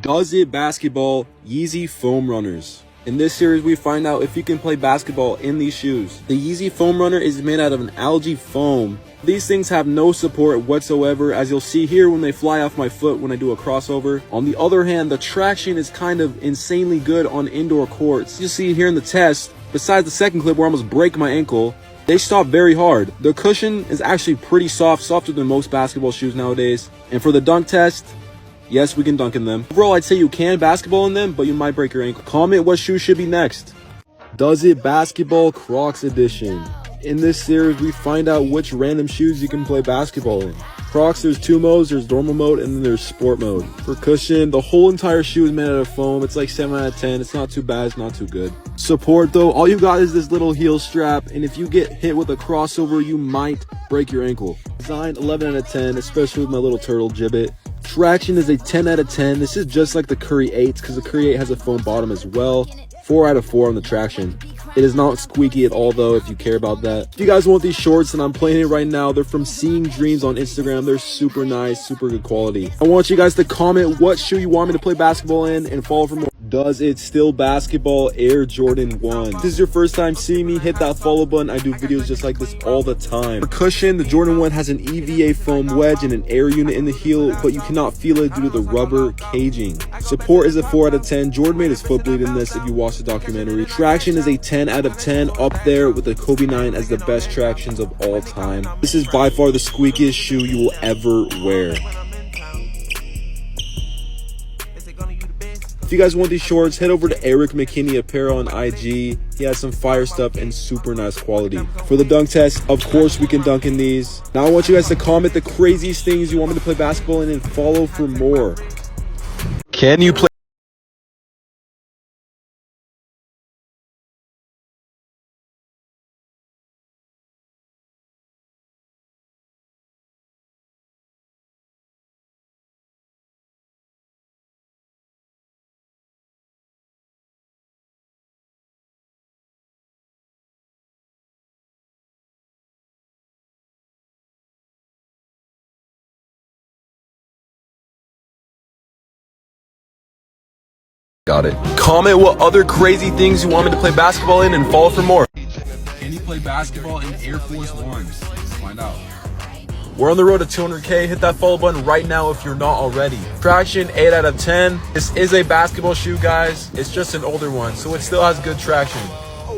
Does it basketball Yeezy foam runners. In this series, we find out if you can play basketball in these shoes. The Yeezy foam runner is made out of an algae foam. These things have no support whatsoever, as you'll see here when they fly off my foot when I do a crossover. On the other hand, the traction is kind of insanely good on indoor courts. You'll see here in the test, besides the second clip where I almost break my ankle, they stop very hard. The cushion is actually pretty soft, softer than most basketball shoes nowadays. And for the dunk test, yes, we can dunk in them. Overall, I'd say you can basketball in them, but you might break your ankle. Comment what shoe should be next. Does it basketball Crocs edition. In this series, we find out which random shoes you can play basketball in. Crocs, there's two modes. There's normal mode and then there's sport mode. For cushion, the whole entire shoe is made out of foam. It's like 7 out of 10. It's not too bad. It's not too good. Support though, all you got is this little heel strap, and if you get hit with a crossover, you might break your ankle. Design 11 out of 10, especially with my little turtle gibbet. Traction is a 10 out of 10. This is just like the Curry 8s because the Curry 8 has a foam bottom as well. 4 out of 4 on the traction. It is not squeaky at all though, if you care about that. If you guys want these shorts, and I'm playing it right now, they're from Seeing Dreams on Instagram. They're super nice, super good quality. I want you guys to comment what shoe you want me to play basketball in and follow for more. Does it still basketball Air Jordan 1? If this is your first time seeing me, hit that follow button. I do videos just like this all the time. For cushion, the Jordan 1 has an EVA foam wedge and an air unit in the heel, but you cannot feel it due to the rubber caging. Support is a 4 out of 10. Jordan made his foot bleed in this if you watch the documentary. Traction is a 10 out of 10, up there with the Kobe 9 as the best tractions of all time. This is by far the squeakiest shoe you will ever wear. If you guys want these shorts, head over to Eric McKinney Apparel on IG. He has some fire stuff and super nice quality. For the dunk test, of course we can dunk in these. Now I want you guys to comment the craziest things you want me to play basketball in and follow for more. Can you play Got it. Comment what other crazy things you want me to play basketball in and follow for more. Can you play basketball in Air Force Ones? Let's find out. We're on the road to 200K. Hit that follow button right now if you're not already. Traction 8 out of 10. This is a basketball shoe, guys. It's just an older one, so it still has good traction.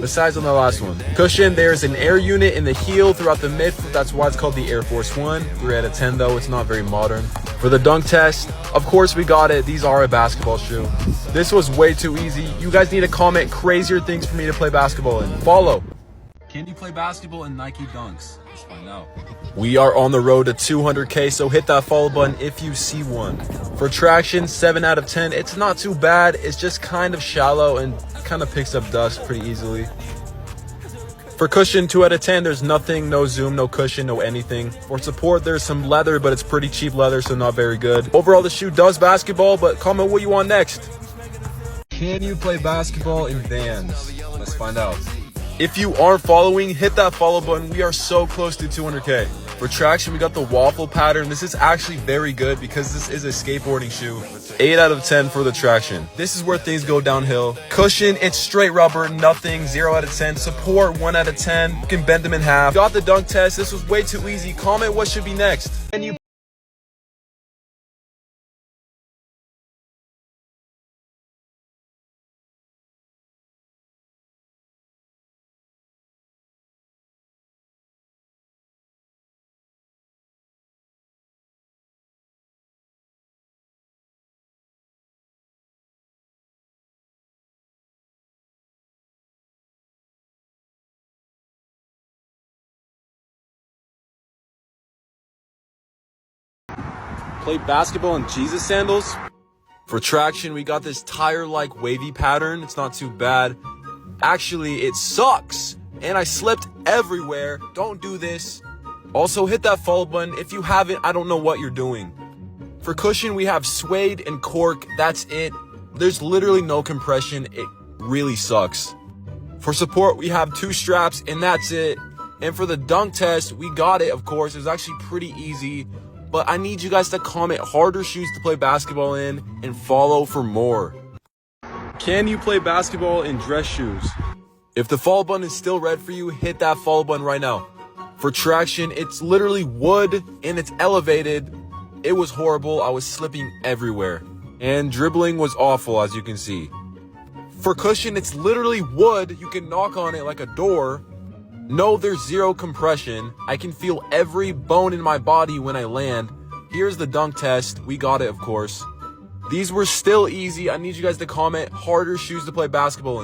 Besides on the last one. Cushion, there's an air unit in the heel throughout the midfoot. That's why it's called the Air Force 1. 3 out of 10 though, it's not very modern. For the dunk test, of course we got it. These are a basketball shoe. This was way too easy. You guys need to comment crazier things for me to play basketball in. Follow. Can you play basketball in Nike Dunks? Let's find out. We are on the road to 200K, so hit that follow button if you see one. For traction, 7 out of 10. It's not too bad. It's just kind of shallow and kind of picks up dust pretty easily. For cushion, 2 out of 10. There's nothing, no zoom, no cushion, no anything. For support, there's some leather, but it's pretty cheap leather, so not very good. Overall, the shoe does basketball, but comment what you want next. Can you play basketball in Vans? Let's find out. If you aren't following, hit that follow button. We are so close to 200K. For traction, we got the waffle pattern. This is actually very good because this is a skateboarding shoe. 8 out of 10 for the traction. This is where things go downhill. Cushion, it's straight rubber, nothing, 0 out of 10. Support, 1 out of 10. You can bend them in half. Got the dunk test. This was way too easy. Comment what should be next. And you play basketball in Jesus sandals. For traction, we got this tire-like wavy pattern. It's not too bad. Actually, it sucks. And I slipped everywhere. Don't do this. Also, hit that follow button. If you haven't, I don't know what you're doing. For cushion, we have suede and cork. That's it. There's literally no compression. It really sucks. For support, we have 2 straps, and that's it. And for the dunk test, we got it, of course. It was actually pretty easy. but I need you guys to comment harder shoes to play basketball in and follow for more. Can you play basketball in dress shoes? If the follow button is still red for you, hit that follow button right now. For traction, it's literally wood and it's elevated. It was horrible. I was slipping everywhere. And dribbling was awful, as you can see. For cushion, it's literally wood. You can knock on it like a door. No, there's zero compression. I can feel every bone in my body when I land. Here's the dunk test. We got it, of course. These were still easy. I need you guys to comment harder shoes to play basketball in.